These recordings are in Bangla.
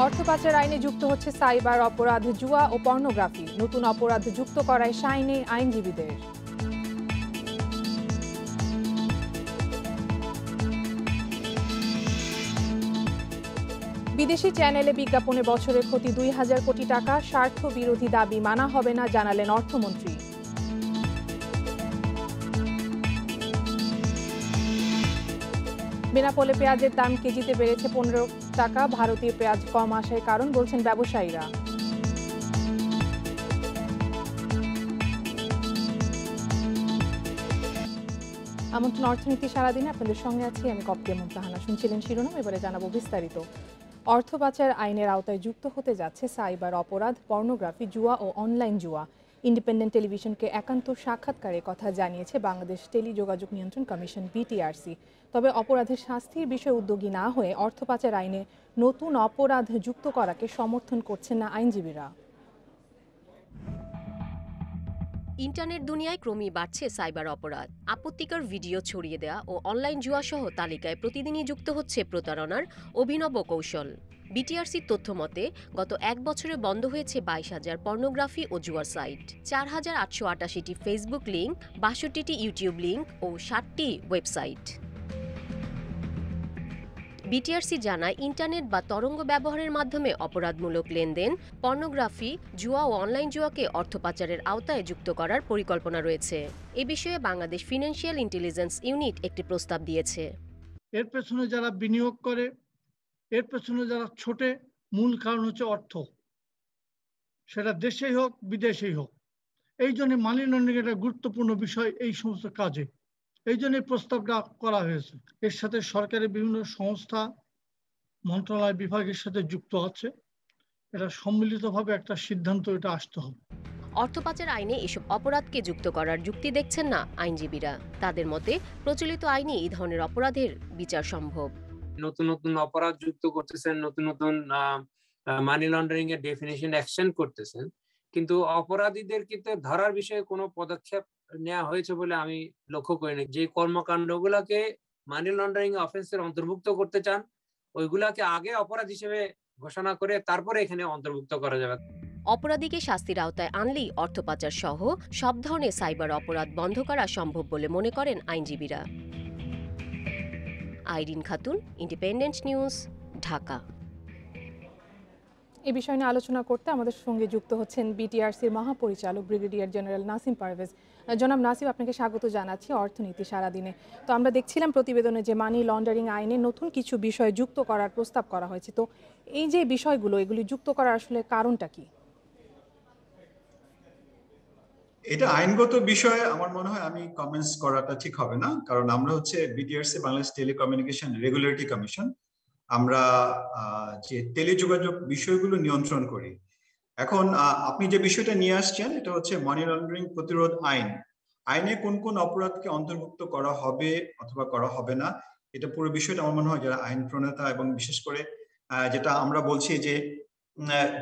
অর্থ পাচার আইনে যুক্ত হচ্ছে সাইবার অপরাধ, জুয়া ও পর্নোগ্রাফি। নতুন অপরাধ যুক্ত করায় সায় নেই আইনজীবীদের। বিদেশি চ্যানেলে বিজ্ঞাপনে বছরের ক্ষতি ২,০০০ কোটি টাকা। স্বার্থ বিরোধী দাবি মানা হবে না, জানালেন অর্থমন্ত্রী। বেনাপোলে পেঁয়াজের দাম কেজিতে বেড়েছে ১৫ টাকা। ভারতীয় পেঁয়াজ কম আসার কারণ বলছেন ব্যবসায়ীরা। আমন্ত্রণ অর্থনীতি সারাদিনে আপনাদের সঙ্গে আছি আমি কপ্তিয়া মুমতাহানা। শুনছিলেন শিরোনাম, এবারে জানাবো বিস্তারিত। অর্থ পাচার আইনের আওতায় যুক্ত হতে যাচ্ছে সাইবার অপরাধ, পর্নোগ্রাফি, জুয়া ও অনলাইন জুয়া। ইন্ডিপেন্ডেন্ট টেলিভিশনকে একান্ত সাক্ষাৎকারে কথা জানিয়েছে বাংলাদেশ টেলিযোগাযোগ নিয়ন্ত্রণ কমিশন বিটিআরসি। তবে অপরাধের শাস্তির বিষয়ে উদ্যোগী না হয়ে অর্থ পাচার আইনে নতুন অপরাধ যুক্ত করাকে সমর্থন করছেন না আইনজীবীরা। ইন্টারনেট দুনিয়ায় ক্রমেই বাড়ছে সাইবার অপরাধ। আপত্তিকর ভিডিও ছড়িয়ে দেওয়া ও অনলাইন জুয়া সহ তালিকায় প্রতিদিনই যুক্ত হচ্ছে প্রতারণার অভিনব কৌশল। বিটিআরসির তথ্য মতে গত এক বছরে বন্ধ হয়েছে ২২,০০০ পর্নোগ্রাফি ও জুয়ার সাইট, ৪,৮৮৮টি ফেসবুক লিঙ্ক, ৬২টি ইউটিউব লিঙ্ক ও ৬০টি ওয়েবসাইট। বিটিআরসি জানায়, ইন্টারনেট বা তরঙ্গ ব্যবহারের মাধ্যমে অপরাধমূলক লেনদেন, পর্নোগ্রাফি, জুয়া ও অনলাইন জুয়াকে অর্থ পাচারের আওতায় যুক্ত করার পরিকল্পনা রয়েছে। এ বিষয়ে বাংলাদেশ ফিনান্সিয়াল ইন্টেলিজেন্স ইউনিট একটি প্রস্তাব দিয়েছে। এর পেছনে যারা বিনিয়োগ করে, এর পেছনে যারা ছোটে, মূল কারণ হচ্ছে অর্থ, সেটা দেশেই হোক বিদেশেই হোক। এই জন্য মানি লন্ডারিং একটা গুরুত্বপূর্ণ বিষয় এই সমস্ত কাজে। এই জন্য প্রস্তাবটা করা হয়েছে। এর সাথে সরকারের বিভিন্ন সংস্থা, মন্ত্রণালয়, বিভাগের সাথে যুক্ত আছে। এটা সম্মিলিতভাবে একটা সিদ্ধান্ত এটা আসতে হবে। অর্থ পাচার আইনে এসব অপরাধকে যুক্ত করার যুক্তি দেখছেন না আইনজীবীরা। তাদের মতে প্রচলিত আইনে এই ধরনের অপরাধের বিচার সম্ভব। নতুন নতুন অপরাধ যুক্ত করতেছেন, নতুন নতুন মানি লন্ডারিং এর ডেফিনিশন এক্সটেন্ড করতেছেন, কিন্তু অপরাধীদের কিন্তু ধরার বিষয়ে কোনো পদক্ষেপ নেওয়া হয়েছে বলে আমি লক্ষ্য করিনি। যে কর্মকাণ্ডগুলোকে মানি লন্ডারিং অফেন্সের অন্তর্ভুক্ত করতে চান, ওইগুলাকে আগে অপরাধ হিসেবে ঘোষণা করে তারপরে এখানে অন্তর্ভুক্ত করা যাবে। অপরাধীকে শাস্তির আওতায় আনলেই অর্থ পাচার সহ সব ধরনের সাইবার অপরাধ বন্ধ করা সম্ভব বলে মনে করেন আইনজীবীরা। Irin Khatun, Independent News, Dhaka. এই বিষয় নিয়ে আলোচনা করতে আমাদের সঙ্গে যুক্ত হচ্ছেন বিটিআরসির মহাপরিচালক ব্রিগেডিয়ার জেনারেল নাসিম পারভেজ। জনাব নাসিম, আপনাকে স্বাগত জানাচ্ছি অর্থনীতি সারাদিনে। তো আমরা দেখছিলাম প্রতিবেদনে যে মানি লন্ডারিং আইনে নতুন কিছু বিষয় যুক্ত করার প্রস্তাব করা হয়েছে। তো এই যে বিষয়গুলো, এগুলি যুক্ত করার আসলে কারণটা কি? এটা আইনগত বিষয়ে আমার মনে হয় আমি কমেন্টস করাটা ঠিক হবে না, কারণ আমরা হচ্ছে BTRC, Bangladesh telecommunication regulatory commission. আমরা যে টেলিযোগাযোগ বিষয়গুলো নিয়ন্ত্রণ করি। এখন আপনি যে বিষয়টা নিয়ে আসছেন, এটা হচ্ছে মানি লন্ডারিং প্রতিরোধ আইন। আইনে কোন কোন অপরাধকে অন্তর্ভুক্ত করা হবে অথবা করা হবে না, এটা পুরো বিষয়টা আমার মনে হয় যারা আইন প্রণেতা এবং বিশেষ করে যেটা আমরা বলছি যে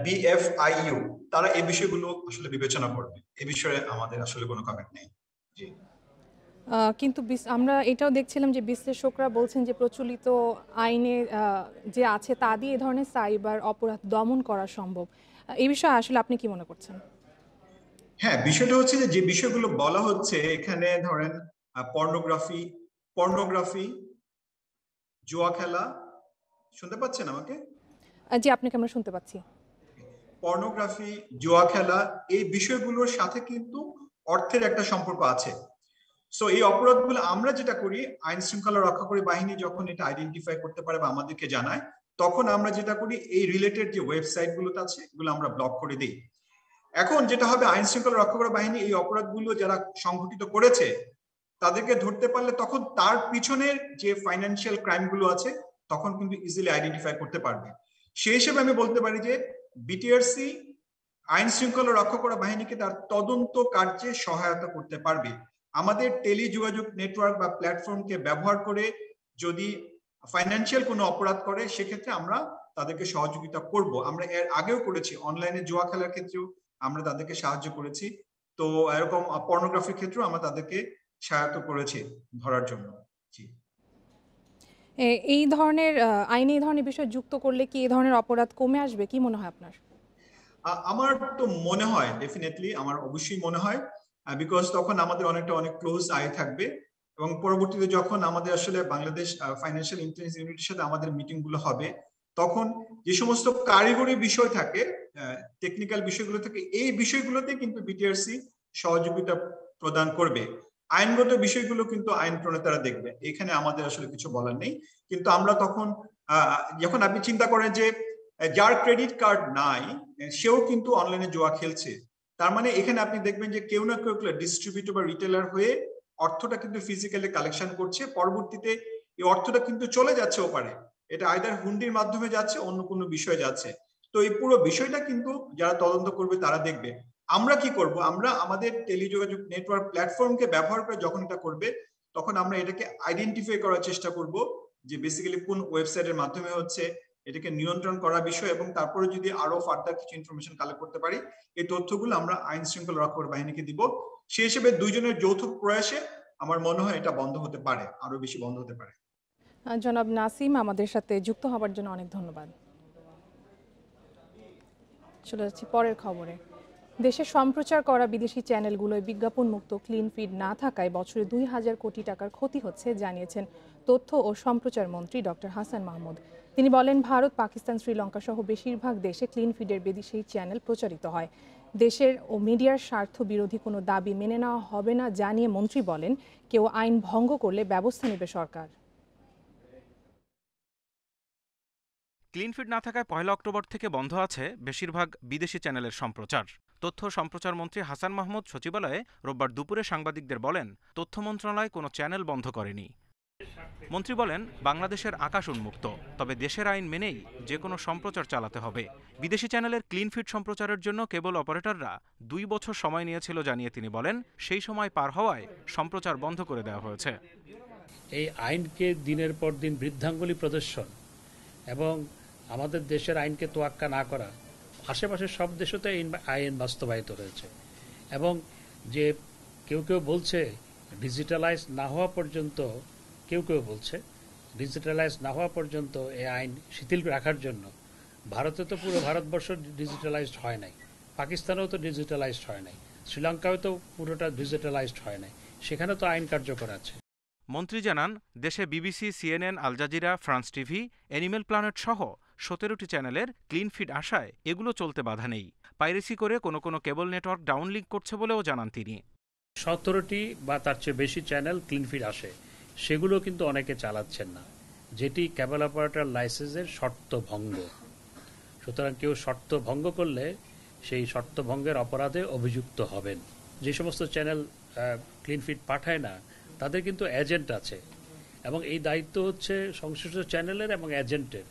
বিএফআইইউ, তারা এই বিষয়গুলো আসলে বিবেচনা করবে। এই বিষয়ে আমাদের আসলে কোনো কমেন্ট নেই। জি, কিন্তু আমরা এটাও দেখছিলাম যে বিশ্লেষকরা বলছেন যে প্রচলিত আইনে যে আছে তা দিয়ে এই ধরনের সাইবার অপরাধ দমন করা সম্ভব। এই বিষয়ে আসলে আপনি কি মনে করছেন? হ্যাঁ, বিষয়টা হচ্ছে যে বিষয়গুলো বলা হচ্ছে এখানে, ধরেন পর্নোগ্রাফি, জুয়া খেলা। শুনতে পাচ্ছেন আমাকে? জি, আপনাকে আমরা শুনতে পাচ্ছি। পর্নোগ্রাফি, জুয়া খেলা, এই বিষয়গুলোর সাথে কিন্তু অর্থের একটা সম্পর্ক আছে। সো এই অপরাধগুলো আমরা যেটা করি, আইন শৃঙ্খলা রক্ষাকারী বাহিনী যখন এটা আইডেন্টিফাই করতে পারে বা আমাদেরকে জানায়, তখন আমরা যেটা করি, এই রিলেটেড যে ওয়েবসাইট গুলো আছে এগুলো আমরা ব্লক করে দিই। এখন যেটা হবে, আইন শৃঙ্খলা রক্ষাকারী বাহিনী এই অপরাধগুলো যারা সংঘটিত করেছে তাদেরকে ধরতে পারলে তখন তার পিছনের যে ফাইন্যান্সিয়াল ক্রাইম গুলো আছে তখন কিন্তু ইজিলি আইডেন্টিফাই করতে পারবে। সেই হিসেবে আমি বলতে পারি যে বিটিআরসি আইন শৃঙ্খলা রক্ষাকারী বাহিনীকে তার তদন্ত কার্যে সহায়তা করতে পারবে। আমাদের টেলিযোগাযোগ নেটওয়ার্ক বা প্ল্যাটফর্মকে ব্যবহার করে যদি ফাইন্যান্সিয়াল কোনো অপরাধ করে, সেক্ষেত্রে আমরা তাদেরকে সহযোগিতা করব। আমরা এর আগেও করেছি, অনলাইনে জুয়া খেলার ক্ষেত্রেও আমরা তাদেরকে সাহায্য করেছি। তো এরকম পর্নোগ্রাফির ক্ষেত্রেও আমরা তাদেরকে সহায়তা করেছি ধরার জন্য। জি, এই ধরনের আইনে এই ধরনের বিষয় যুক্ত করলে কি এই ধরনের অপরাধ কমে আসবে, কি মনে হয় আপনার? আমার তো মনে হয় ডেফিনেটলি, আমার অবশ্যই মনে হয়, বিকজ তখন আমাদের অনেক ক্লোজ আই থাকবে এবং পরবর্তীতে যখন আমাদের আসলে বাংলাদেশ ফাইন্যান্সিয়াল ইন্টেলিজেন্স ইউনিটের সাথে আমাদের মিটিং গুলো হবে, তখন যে সমস্ত কারিগরি বিষয় থাকে, টেকনিক্যাল বিষয়গুলো থাকে, এই বিষয়গুলোতে কিন্তু বিটিআরসি সহযোগিতা প্রদান করবে। আইনগত বিষয়গুলো কিন্তু আইন প্রণেতারা দেখবে, এখানে আমাদের আসলে কিছু বলার নেই। কিন্তু আমরা তখন যখন আপনি চিন্তা করেন যে যার ক্রেডিট কার্ড নাই সেও কিন্তু অনলাইনে জুয়া খেলছে, তার মানে এখানে আপনি দেখবেন যে কেউ না কেউ ডিস্ট্রিবিউটর বা রিটেলার হয়ে অর্থটা কিন্তু ফিজিক্যালি কালেকশন করছে, পরবর্তীতে এই অর্থটা কিন্তু চলে যাচ্ছে ওপারে, এটা আইদার হুন্ডির মাধ্যমে যাচ্ছে, অন্য কোনো বিষয়ে যাচ্ছে। তো এই পুরো বিষয়টা কিন্তু যারা তদন্ত করবে তারা দেখবে। আমরা কি করব, আমরা আমাদের টেলিযোগাযোগ নেটওয়ার্ক প্ল্যাটফর্মকে ব্যবহার করে যখন এটা করবে, তখন আমরা এটাকে আইডেন্টিফাই করার চেষ্টা করব যে বেসিক্যালি কোন ওয়েবসাইটের মাধ্যমে হচ্ছে, এটাকে নিয়ন্ত্রণ করার বিষয়, এবং তারপরে যদি আরো ফার্দার কিছু ইনফরমেশন কালেক্ট করতে পারি, এই তথ্যগুলো আমরা আইন শৃঙ্খলা রক্ষক বাহিনীকে দিব। সেই হিসেবে দুইজনের যৌথ প্রয়াসে আমার মনে হয় এটা বন্ধ হতে পারে, আরো বেশি বন্ধ হতে পারে। জনাব নাসিম, আমাদের সাথে যুক্ত হওয়ার জন্য অনেক ধন্যবাদ। চলে যাচ্ছি পরের খবরে। দেশে সম্প্রচার করা বিদেশি চ্যানেলগুলোয় বিজ্ঞাপন মুক্ত ক্লিন ফিড না থাকায় বছরে ২,০০০ কোটি টাকার ক্ষতি হচ্ছে জানিয়েছেন তথ্য ও সম্প্রচার মন্ত্রী ডক্টর হাসান মাহমুদ। তিনি বলেন, ভারত, পাকিস্তান, শ্রীলঙ্কা সহ বেশিরভাগ দেশে ক্লিন ফিডের বিদেশি চ্যানেল প্রচারিত হয়। দেশের ও মিডিয়ার স্বার্থ বিরোধী কোনো দাবি মেনে নেওয়া হবে না জানিয়ে মন্ত্রী বলেন, কেউ আইন ভঙ্গ করলে ব্যবস্থা নেবে সরকার। ক্লিন ফিড না থাকায় ১ অক্টোবর থেকে বন্ধ আছে বেশিরভাগ বিদেশি চ্যানেলের সম্প্রচার। তথ্য সম্প্রচার মন্ত্রী হাসান মাহমুদ সচিবালয়ে রোববার দুপুরে সাংবাদিকদের বলেন, তথ্য মন্ত্রণালয় কোনো চ্যানেল বন্ধ করেনি। মন্ত্রী বলেন, বাংলাদেশের আকাশ উন্মুক্ত, তবে দেশের আইন মেনেই যে কোনো সম্প্রচার চালাতে হবে। বিদেশি চ্যানেলের ক্লিন ফিড সম্প্রচারের জন্য কেবল অপারেটররা ২ বছর সময় নিয়েছিল জানিয়ে তিনি বলেন, সেই সময় পার হওয়ায় সম্প্রচার বন্ধ করে দেওয়া হয়েছে। এই আইনকে দিনের পর দিন বৃদ্ধাঙ্গুলি প্রদর্শন এবং আমাদের দেশের আইনকে তোয়াক্কা না করা, আশেপাশের সব দেশেতে আইন বাস্তবায়িত হয়েছে, এবং যে কেউ বলছে ডিজিটালাইজ না হওয়া পর্যন্ত, কেউ বলছে ডিজিটালাইজ না হওয়া পর্যন্ত এই আইন শিথিল রাখার জন্য। ভারতে তো পুরো ভারতবর্ষ ডিজিটালাইজড হয় নাই, পাকিস্তানেও তো ডিজিটালাইজড হয় নাই, শ্রীলঙ্কাও তো পুরোটা ডিজিটালাইজড হয় নাই, সেখানে তো আইন কার্যকর আছে। মন্ত্রী জানান, দেশে BBC, CNN, Al Jazeera, France TV, Animal Planet সহ ১৭টি চ্যানেলের ক্লিন ফিড আসায় এগুলো চলতে বাধা নেই। পাইরেসি করে কোনো কেবল নেটওয়ার্ক ডাউনলিঙ্ক করছে বলেও জানান তিনি। ১৭টি বা তার চেয়ে বেশি চ্যানেল ক্লিন ফিড আসে, সেগুলো কিন্তু অনেকে চালাচ্ছেন না, যেটি কেবল অপারেটর লাইসেন্সের শর্ত ভঙ্গ। সুতরাং কেউ শর্ত ভঙ্গ করলে সেই শর্ত ভঙ্গের অপরাধে অভিযুক্ত হবেন। যে সমস্ত চ্যানেল ক্লিন ফিড পাঠায় না, তাদের কিন্তু এজেন্ট আছে, এবং এই দায়িত্ব হচ্ছে সংশ্লিষ্ট চ্যানেলের এবং এজেন্টের।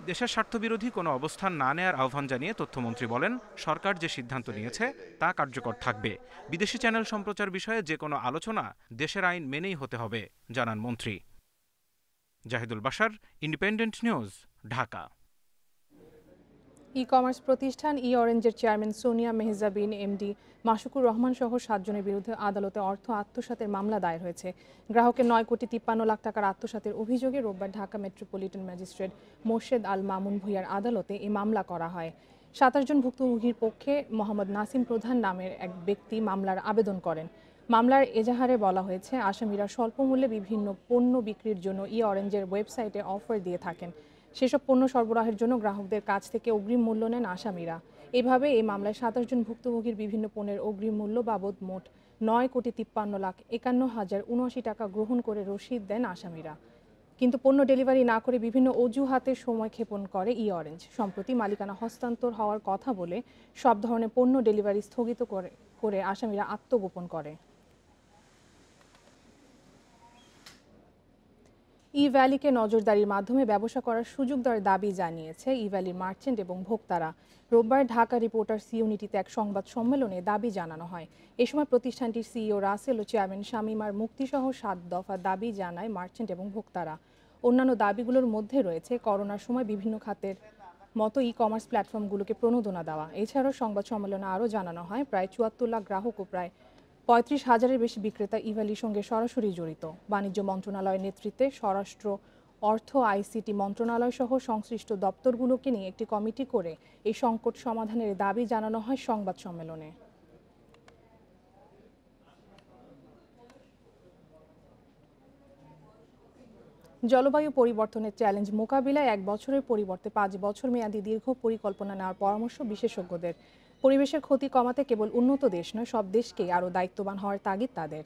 দেশের স্বার্থবিরোধী কোনো অবস্থান না নেয়ার আহ্বান জানিয়ে তথ্যমন্ত্রী বলেন, সরকার যে সিদ্ধান্ত নিয়েছে তা কার্যকর থাকবে। বিদেশি চ্যানেল সম্প্রচার বিষয়ে যে কোনো আলোচনা দেশের আইন মেনেই হতে হবে জানান মন্ত্রী। Zahidul Bashar, Independent News, Dhaka. E commerce প্রতিষ্ঠান অরেঞ্জের চেয়ারম্যান সোনিয়া মেহজাবিন, এমডি মাসুকুর রহমান সহ 7 জনের বিরুদ্ধে আদালতে অর্থ আত্মসাতের মামলা দায়ের হয়েছে। গ্রাহকের 9,53 লাখ টাকার আত্মসাতের অভিযোগে রোববার ঢাকা মেট্রোপলিটন ম্যাজিস্ট্রেট মোর্শেদ আল মামুন ভূঁইয়ার আদালতে এই মামলা করা হয়। 27 জন ভুক্তভোগীর পক্ষে মোহাম্মদ নাসিম প্রধান নামের এক ব্যক্তি মামলার আবেদন করেন। মামলার এজাহারে বলা হয়েছে, আসামিরা স্বল্প মূল্যে বিভিন্ন পণ্য বিক্রির জন্য অরেঞ্জের ওয়েবসাইটে অফার দিয়ে থাকেন। সেসব পণ্য সরবরাহের জন্য গ্রাহকদের কাছ থেকে অগ্রিম মূল্য নেন আসামিরা। এভাবে এই মামলায় 27 জন ভুক্তভোগীর বিভিন্ন পণ্যের অগ্রিম মূল্য বাবদ মোট 9,53,51,079 টাকা গ্রহণ করে রসিদ দেন আসামিরা। কিন্তু পণ্য ডেলিভারি না করে বিভিন্ন অজুহাতে সময় ক্ষেপণ করে অরেঞ্জ। সম্প্রতি মালিকানা হস্তান্তর হওয়ার কথা বলে সব ধরনের পণ্য ডেলিভারি স্থগিত করে আসামিরা আত্মগোপন করে। ভ্যালিকে নজরদারির মাধ্যমে ব্যবসা করার সুযোগ দেওয়ার দাবি জানিয়েছে ভ্যালির মার্চেন্ট এবং ভোক্তারা। রোববার ঢাকা রিপোর্টার্স ইউনিটিতে এক সংবাদ সম্মেলনে দাবি জানানো হয়। এ সময় প্রতিষ্ঠানটির সিইও রাসেল ও চেয়ারম্যান শামীমার মুক্তিসহ 7 দফা দাবি জানায় মার্চেন্ট এবং ভোক্তারা। অন্যান্য দাবিগুলোর মধ্যে রয়েছে করোনার সময় বিভিন্ন খাতের মতো কমার্স প্ল্যাটফর্মগুলোকে প্রণোদনা দেওয়া। এছাড়াও সংবাদ সম্মেলনে আরও জানানো হয়, প্রায় ৭৪ লাখ গ্রাহক ও প্রায় ৩৫,০০০-এর বেশি বিক্রেতা ভ্যালির সঙ্গে সরাসরি জড়িত। বাণিজ্য মন্ত্রণালয়ের নেতৃত্বে স্বরাষ্ট্র অর্থ, আইসিটি মন্ত্রণালয় সহ সংশ্লিষ্ট দপ্তরগুলোকে নিয়ে একটি কমিটি করে এই সংকট সমাধানের দাবি জানানো হয় সংবাদ সম্মেলনে। জলবায়ু পরিবর্তনের চ্যালেঞ্জ মোকাবিলায় 1 বছরের পরিবর্তে 5 বছর মেয়াদী দীর্ঘ পরিকল্পনা নেওয়ার পরামর্শ বিশেষজ্ঞদের। পরিবেশের ক্ষতি কমাতে কেবল উন্নত দেশ নয়, সব দেশকেই আরও দায়িত্ববান হওয়ার তাগিদ তাদের।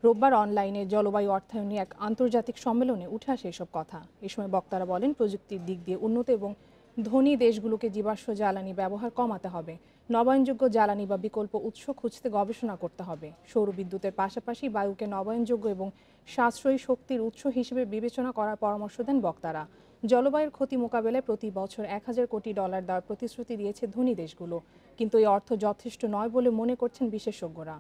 রোববার অনলাইনে জলবায়ু অর্থায়ন নিয়ে এক আন্তর্জাতিক সম্মেলনে উঠে আসে এসব কথা। এ সময় বক্তারা বলেন, প্রযুক্তির দিক দিয়ে উন্নত এবং ধনী দেশগুলোকে জীবাশ্ম জ্বালানি ব্যবহার কমাতে হবে। নবায়নযোগ্য জ্বালানি বা বিকল্প উৎস খুঁজতে গবেষণা করতে হবে। সৌর বিদ্যুতের পাশাপাশি বায়ুকে নবায়নযোগ্য এবং সাশ্রয়ী শক্তির উৎস হিসেবে বিবেচনা করার পরামর্শ দেন বক্তারা। জলবায়ুর ক্ষতি মোকাবেলায় প্রতি বছর $1000 কোটি দেওয়ার প্রতিশ্রুতি দিয়েছে ধনী দেশগুলো, কিন্তু এই অর্থ যথেষ্ট নয় বলে মনে করছেন বিশেষজ্ঞরা।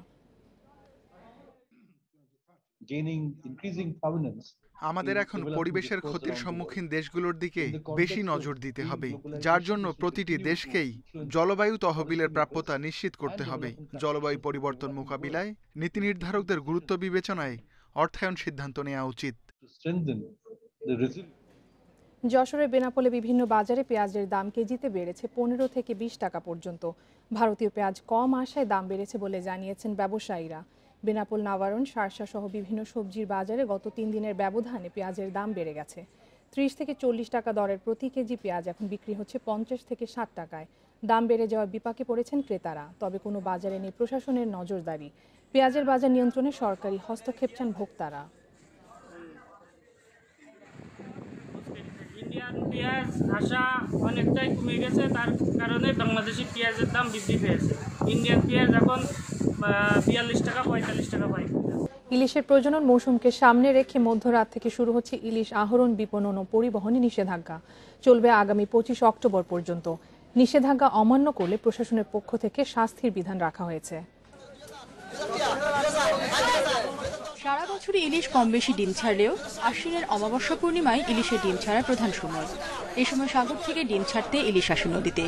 আমাদের এখন পরিবেশের ক্ষতির সম্মুখীন দেশগুলোর দিকে বেশি নজর দিতে হবে, যার জন্য প্রতিটি দেশকেই জলবায়ু তহবিলের প্রাপ্যতা নিশ্চিত করতে হবে। জলবায়ু পরিবর্তন মোকাবিলায় নীতি নির্ধারকদের গুরুত্ব বিবেচনায় অর্থায়ন সিদ্ধান্ত নেওয়া উচিত। যশোরের বেনাপোলে বিভিন্ন বাজারে পেঁয়াজের দাম কেজিতে বেড়েছে 15 থেকে 20 টাকা পর্যন্ত। ভারতীয় পেঁয়াজ কম আসায় দাম বেড়েছে বলে জানিয়েছেন ব্যবসায়ীরা। বেনাপোল, নাভারন, শার্শা সহ বিভিন্ন সবজির বাজারে গত 3 দিনের ব্যবধানে পেঁয়াজের দাম বেড়ে গেছে। 30 থেকে 40 টাকা দরের প্রতি কেজি পেঁয়াজ এখন বিক্রি হচ্ছে 50 থেকে 60 টাকায়। দাম বেড়ে যাওয়ার বিপাকে পড়েছেন ক্রেতারা। তবে কোনো বাজারে নেই প্রশাসনের নজরদারি। পেঁয়াজের বাজার নিয়ন্ত্রণে সরকারি হস্তক্ষেপ চান ভোক্তারা। ইন্ডিয়ান পেঁয়াজ আসা অনেকটাই কমে গেছে, তার কারণে বাংলাদেশি পেঁয়াজের দাম বৃদ্ধি পেয়েছে। ইন্ডিয়ান পেঁয়াজ এখন 42 টাকা 45 টাকা পাই। ইলিশের প্রজনন মৌসুমকে সামনে রেখে মধ্যরাত থেকে শুরু হচ্ছে ইলিশ আহরণ, বিপণন ও পরিবহনে নিষেধাজ্ঞা। চলবে আগামী 25 অক্টোবর পর্যন্ত। নিষেধাজ্ঞা অমান্য করলে প্রশাসনের পক্ষ থেকে শাস্তির বিধান রাখা হয়েছে। সারা বছরই ইলিশ কম বেশি ডিম ছাড়লেও আশ্বিনের অমাবস্যা পূর্ণিমায় ইলিশের ডিম ছাড়ার প্রধান সময়। এই সময় সাগর থেকে ডিম ছাড়তে ইলিশ আসে নদীতে।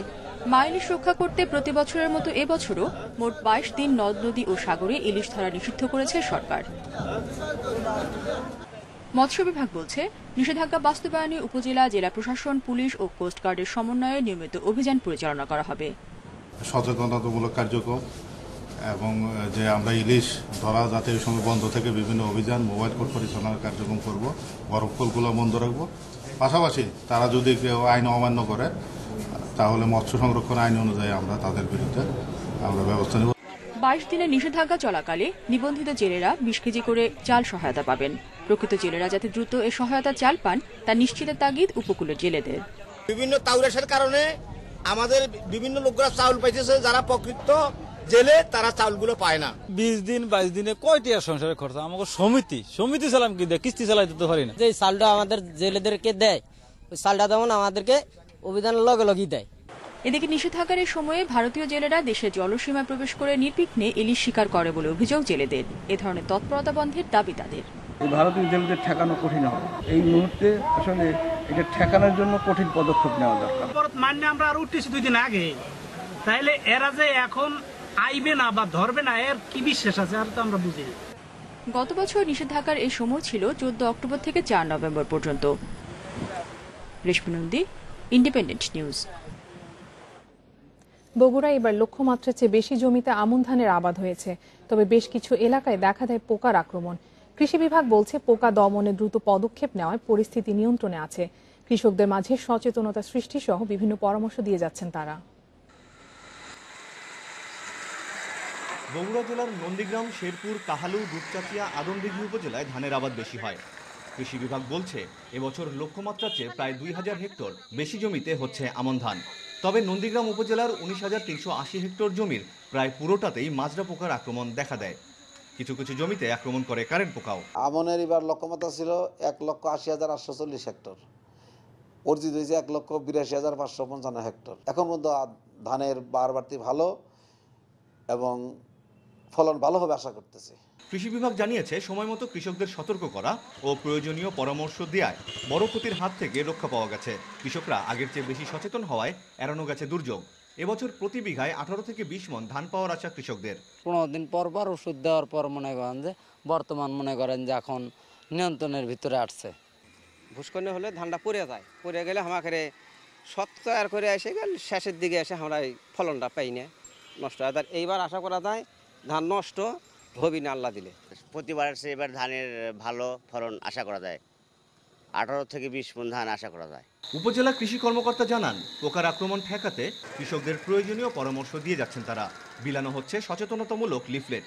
মা ইলিশ রক্ষা করতে প্রতি বছরের মতো এবছরও মোট 22 দিন নদ নদী ও সাগরে ইলিশ ধরা নিষিদ্ধ করেছে সরকার। মৎস্য বিভাগ বলছে, নিষেধাজ্ঞা বাস্তবায়নে উপজেলা, জেলা প্রশাসন, পুলিশ ও কোস্টগার্ডের সমন্বয়ে নিয়মিত অভিযান পরিচালনা করা হবে। সচেতনতামূলক কার্যক্রম এবং যে আমরা ইলিশ ধরা যাতে এই সময় বন্ধ থেকে বিভিন্ন অভিযান, মোবাইল কোর্ট পরিচালনার কার্যক্রম করব, বরফকলগুলো বন্ধ রাখবো। পাশাপাশি তারা যদি কেউ আইন অমান্য করে তাহলে মৎস্য সংরক্ষণ আইন অনুযায়ী আমরা তাদের বিরুদ্ধে ব্যবস্থা নেব। 22 দিনের নিষেধাজ্ঞা চলাকালে নিবন্ধিত জেলেরা 20 কেজি করে চাল সহায়তা পাবেন। প্রকৃত জেলেরা যাতে দ্রুত এ সহায়তা চাল পান তা নিশ্চিতের তাগিদ উপকূলের জেলেদের। বিভিন্ন তাউরেশের কারণে আমাদের বিভিন্ন লোকরা চাউল পাইতেছে, যারা প্রকৃত জেলে তারা চাউলগুলো পায় না। 20 দিন 22 দিনে কয়টা সংসারের খরচ? আমাকে সমিতি চালাম কি দেয়, কিস্তি চালাই দিতে পারি না। যে চালটা আমাদের জেলেদেরকে দেয়, ওই চালটা যেমন আমাদেরকে অভিযানের লগে লগেই দেয়। এদিকে নিষেধাজ্ঞার সময়ে ভারতীয় জেলেরা দেশের জলসীমায় প্রবেশ করে নির্বিঘ্নে ইলিশ শিকার করে বলে অভিযোগ জেলেদের। এ ধরনের তৎপরতা বন্ধের দাবি তাদের। ভারতীয় জেলেদের ঠেকানো কঠিন হবে। এই মুহূর্তে আসলে এটা ঠেকানোর জন্য কঠিন পদক্ষেপ নেওয়া দরকার। মানে আমরা আর উঠতেছি 2 দিন আগে, তাইলে এরা যে এখন আইবে না বা ধরবে না, এর কি বিশ্বাস আছে? আর তো আমরা বুঝি। গত বছর নিষেধাজ্ঞার এই সময় ছিল 14 অক্টোবর থেকে 4 নভেম্বর পর্যন্ত। রেশমি নন্দী, ইন্ডিপেন্ডেন্ট নিউজ। বগুড়ায় এবার লক্ষ্যমাত্রার চেয়ে বেশি জমিতে আমন ধানের আবাদ হয়েছে, তবে বেশ কিছু এলাকায় দেখা দেয় পোকার আক্রমণ। কৃষি বিভাগ বলছে, পোকা দমনে দ্রুত পদক্ষেপ নেওয়ায় পরিস্থিতি নিয়ন্ত্রণে আছে। কৃষকদের মাঝে সচেতনতা সৃষ্টি সহ বিভিন্ন পরামর্শ দিয়ে যাচ্ছেন তারা। বগুড়া জেলার নন্দীগ্রাম, শেরপুর, কাহালু, দুপচাচিয়া, আদমদিঘি উপজেলায় ধানের আবাদ বেশি হয়। কৃষি বিভাগ বলছে, এবছর লক্ষ্যমাত্রার চেয়ে প্রায় 2000 হেক্টর বেশি জমিতে হচ্ছে আমন ধান। তবে নন্দীগ্রাম উপজেলার 19,380 হেক্টর জমির প্রায় পুরোটাতেই মাজরা পোকার আক্রমণ দেখা দেয়। কিছু কিছু জমিতে আক্রমণ করে কারেন্ট পোকাও। আমনের এবার লক্ষ্যমাত্রা ছিল 1,80,840 হেক্টর, অর্জিত হয়েছে 1,82,555 হেক্টর। এখন পর্যন্ত ধানের বাড়তি ভালো এবং ফলন ভালো হবে আশা করতেছি। কৃষি বিভাগ জানিয়েছে, সময় মতো কৃষকদের সতর্ক করা ও প্রয়োজনীয় পরামর্শ দেওয়ায় বড় ক্ষতির হাত থেকে রক্ষা পাওয়া গেছে। কৃষকরা আগের চেয়ে বেশি সচেতন হওয়ায় এড়ানো গেছে দুর্যোগ। এবছর প্রতি বিঘায় 18 থেকে 20 মণ ধান পাওয়ার আশা কৃষকদের। 15 দিন পর পর ওষুধ দেওয়ার পর মনে করেন যে বর্তমান মনে করেন যে এখন নিয়ন্ত্রণের ভিতরে আসছে। ভূস্খলন হলে ধানটা পড়ে যায়, পড়ে গেলে আমাকে শত তৈরি করে এসে গেল শেষের দিকে এসে আমরা এই ফলনটা পাই না, নষ্ট হয়। এইবার আশা করা যায় ধান নষ্ট হবি না আল্লাহ দিলে। প্রতিবার এবার ধানের ভালো ফলন আশা করা যায়, 18 থেকে 20 মণ ধান আশা করা যায়। উপজেলা কৃষি কর্মকর্তা জানান, পোকার আক্রমণ ঠেকাতে কৃষকদের প্রয়োজনীয় পরামর্শ দিয়ে যাচ্ছেন তারা। বিলানো হচ্ছে সচেতনতামূলক লিফলেট,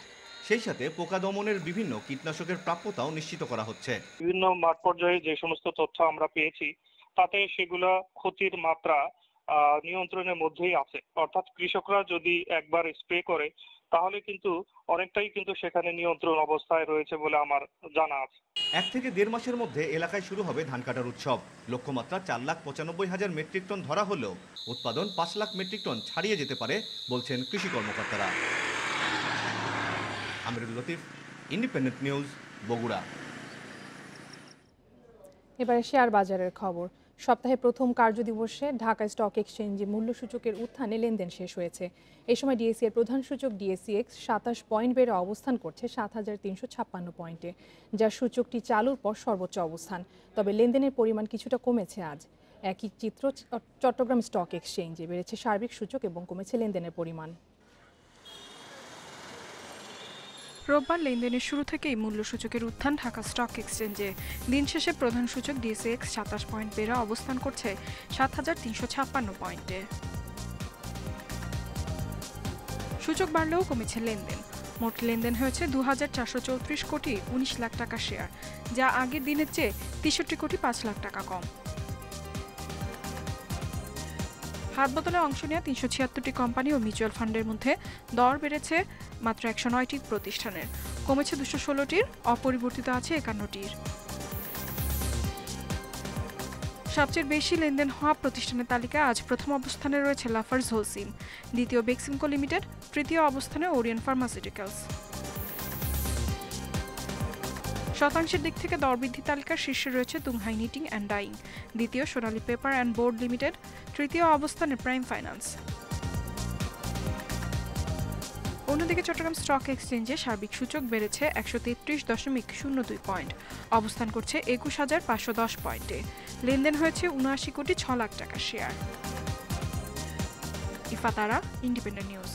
সেই সাথে পোকা দমনের বিভিন্ন কীটনাশকের প্রাপ্যতাও নিশ্চিত করা হচ্ছে। বিভিন্ন মাঠ পর্যায়ে যে সমস্ত তথ্য আমরা পেয়েছি তাতে সেগুলো ক্ষতির মাত্রা নিয়ন্ত্রণের মধ্যেই আছে, অর্থাৎ কৃষকরা যদি একবার স্প্রে করে তাহলে কিন্তু অনেকটাই কিন্তু সেখানে নিয়ন্ত্রণ অবস্থায় রয়েছে বলে আমার জানা আছে। 1 থেকে 1.5 মাসের মধ্যে এলাকায় শুরু হবে ধান কাটার উৎসব। লক্ষ্যমাত্রা 4,95,000 মেট্রিক টন ধরা হলেও উৎপাদন 5 লাখ মেট্রিক টন ছাড়িয়ে যেতে পারে বলছেন কৃষি কর্মকর্তারা। আমিরুল লতিফ, ইন্ডিপেন্ডেন্ট নিউজ, বগুড়া। এবারে শেয়ার বাজারের খবর। সপ্তাহে প্রথম কার্যদিবসে ঢাকা স্টক এক্সচেঞ্জে মূল্যসূচকের উত্থানে লেনদেন শেষ হয়েছে। এই সময় ডিএসসি এর প্রধান সূচক ডিএসসিএক্স 27 পয়েন্ট বেড়ে অবস্থান করছে 7,356 পয়েন্টে, যা সূচকটি চালুর পর সর্বোচ্চ অবস্থান। তবে লেনদেনের পরিমাণ কিছুটা কমেছে আজ। একই চিত্র চট্টগ্রাম স্টক এক্সচেঞ্জে, বেড়েছে সার্বিক সূচক এবং কমেছে লেনদেনের পরিমাণ। রোববার লেনদেনের শুরু থেকেই মূল্যসূচকের উত্থান ঢাকা স্টক এক্সচেঞ্জে। দিন শেষে প্রধান সূচক ডিএসসিএক্স 27 পয়েন্ট বেড়ে অবস্থান করছে 7,356 পয়েন্টে। সূচক বাড়লেও কমেছে লেনদেন। মোট লেনদেন হয়েছে 2,434 কোটি 19 লাখ টাকা শেয়ার, যা আগের দিনের চেয়ে 63 কোটি 5 লাখ টাকা কম। হাট বদলে অংশ নেওয়া 376টি কোম্পানি ও মিউচুয়াল ফান্ডের মধ্যে দর বেড়েছে মাত্র 109টি প্রতিষ্ঠানের, কমেছে 216টির, অপরিবর্তিত আছে 51টির। সবচেয়ে বেশি লেনদেন হওয়া প্রতিষ্ঠানের তালিকায় আজ প্রথম অবস্থানে রয়েছে লাফার্জ হোলসিম, দ্বিতীয় বেক্সিমকো লিমিটেড, তৃতীয় অবস্থানে ওরিয়েন্ট ফার্মাসিউটিক্যালস। শতাংশের দিক থেকে দরবৃদ্ধি তালিকার শীর্ষে রয়েছে তুংহাই নিটিং অ্যান্ড ডাইং, দ্বিতীয় সোনালী পেপার অ্যান্ড বোর্ড লিমিটেড, তৃতীয় অবস্থানে প্রাইম ফাইন্যান্স। অন্যদিকে চট্টগ্রাম স্টক এক্সচেঞ্জে সার্বিক সূচক বেড়েছে 133.02 পয়েন্ট, অবস্থান করছে 21,510 পয়েন্টে। লেনদেন হয়েছে 79 কোটি 6 লাখ টাকা শেয়ার। ইফাতারা, independent news.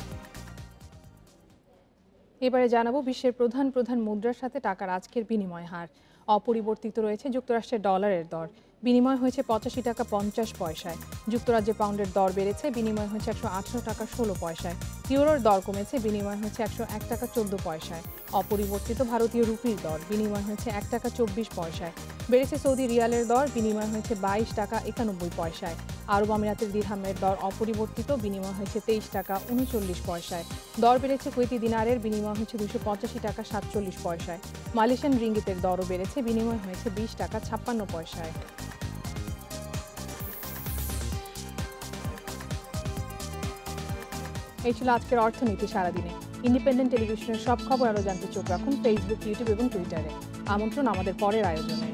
এবারে জানাবো বিশ্বের প্রধান প্রধান মুদ্রার সাথে টাকার আজকের বিনিময় হার। অপরিবর্তিত রয়েছে যুক্তরাষ্ট্রের ডলারের দর, বিনিময় হয়েছে 85 টাকা 50 পয়সায়। যুক্তরাজ্যে পাউন্ডের দর বেড়েছে, বিনিময় হয়েছে 118 টাকা 16 পয়সায়। ইউরোর দর কমেছে, বিনিময় হয়েছে 101 টাকা 14 পয়সায়। অপরিবর্তিত ভারতীয় রুপির দর, বিনিময় হয়েছে 1 টাকা 24 পয়সায়। বেড়েছে সৌদি রিয়ালের দর, বিনিময় হয়েছে 22 টাকা 91 পয়সায়। আরব আমিরাতের দিরহামের দর অপরিবর্তিত, বিনিময় হয়েছে 23 টাকা 39 পয়সায়। দর বেড়েছে কুয়েতি দিনারের, বিনিময় হয়েছে 285 টাকা 47 পয়সায়। মালয়েশিয়ান রিঙ্গিতের দরও বেড়েছে, বিনিময় হয়েছে 20 টাকা 56 পয়সায়। এই ছিল আজকের অর্থনীতি সারাদিনে। ইন্ডিপেন্ডেন্ট টেলিভিশনের সব খবর আরও জানতে চোখ রাখুন ফেসবুক, ইউটিউব এবং টুইটারে। আমন্ত্রণ আমাদের পরের আয়োজনে।